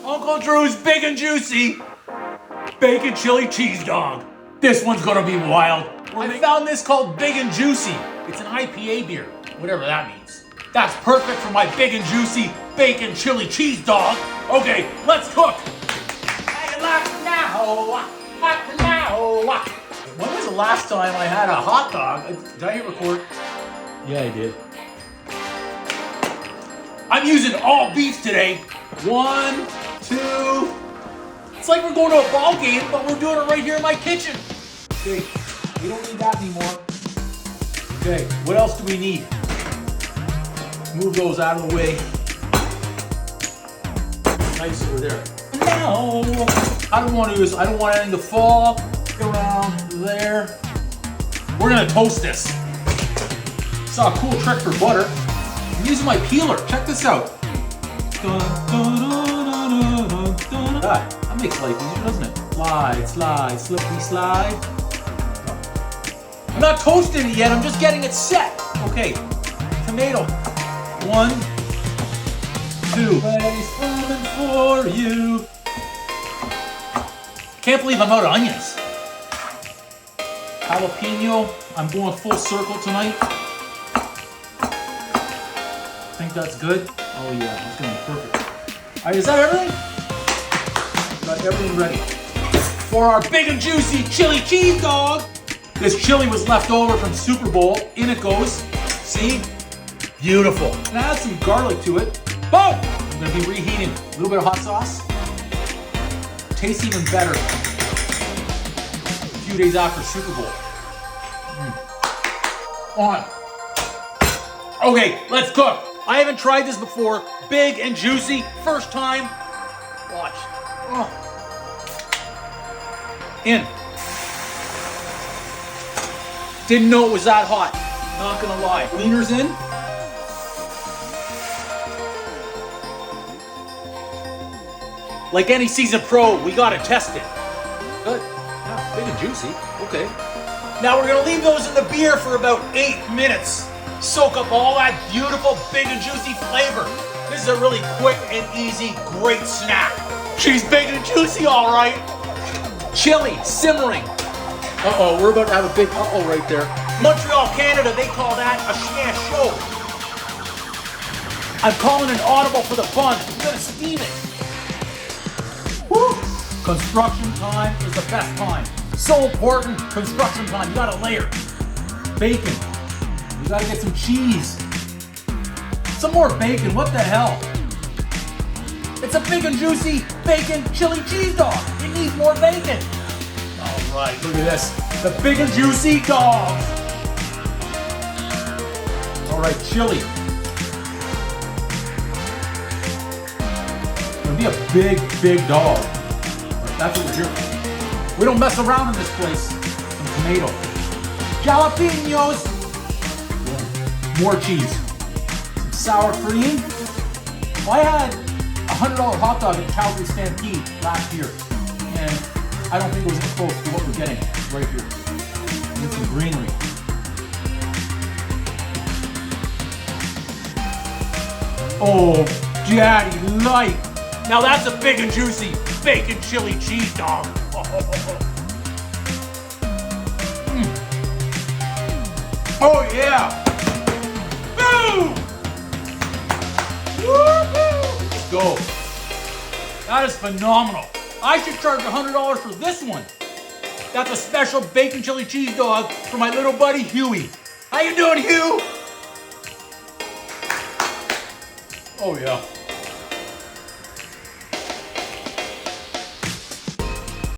Uncle Drew's big and juicy bacon chili cheese dog. This one's gonna be wild. I found this called Big and Juicy. It's an IPA beer, whatever that means. That's perfect for my big and juicy bacon chili cheese dog. Okay, let's cook. When was the last time I had a hot dog? Did I hit record? Yeah, I did. I'm using all beef today. 1, 2. It's like we're going to a ball game, but we're doing it right here in my kitchen. Okay, we don't need that anymore. Okay, what else do we need? Move those out of the way. Nice over there. No, I don't want to do this. I don't want anything to fall around there. We're gonna toast this. Saw a cool trick for butter. I'm using my peeler. Check this out. That makes life easier, doesn't it? Slide, slide, slippy slide. I'm not toasting it yet. I'm just getting it set. Okay, tomato. 1, 2. Everybody's coming for you. Can't believe I'm out of onions. Jalapeno. I'm going full circle tonight. Think that's good? Oh yeah, that's gonna be perfect. All right, is that everything? Got everything ready for our big and juicy chili cheese dog. This chili was left over from Super Bowl. In it goes. See? Beautiful. And add some garlic to it. Boom! I'm gonna be reheating a little bit of hot sauce. Tastes even better a few days after Super Bowl. On. Okay, let's cook. I haven't tried this before. Big and juicy, first time. Watch. Oh. In. Didn't know it was that hot. Not gonna lie. Wieners in. Like any seasoned pro, we gotta test it. Good. Yeah, big and juicy. Okay. Now we're gonna leave those in the beer for about 8 minutes. Soak up all that beautiful, big and juicy flavor. This is a really quick and easy, great snack. She's big and juicy, all right. Chili, simmering. Uh-oh, we're about to have a big uh-oh right there. Montreal, Canada, they call that a chien chaud. I'm calling an audible for the fun. I'm gonna steam it. Woo! Construction time is the best time. So important, construction time. You gotta layer. Bacon. You gotta get some cheese. Some more bacon, what the hell? It's a big and juicy bacon chili cheese dog. It needs more bacon. All right, look at this. The big and juicy dog. All right, chili. It's gonna be a big, big dog. That's what we're here for. We don't mess around in this place. Some tomato. Jalapenos. More cheese. Some sour cream. Well, I had a $100 hot dog at Calgary Stampede last year. And I don't think it was close to what we're getting right here. And some greenery. Oh, daddy light. Now that's a big and juicy bacon chili cheese dog. Oh yeah! Boom! Woo-hoo! Let's go. That is phenomenal. I should charge $100 for this one. That's a special bacon chili cheese dog for my little buddy Huey. How you doing, Hugh? Oh yeah.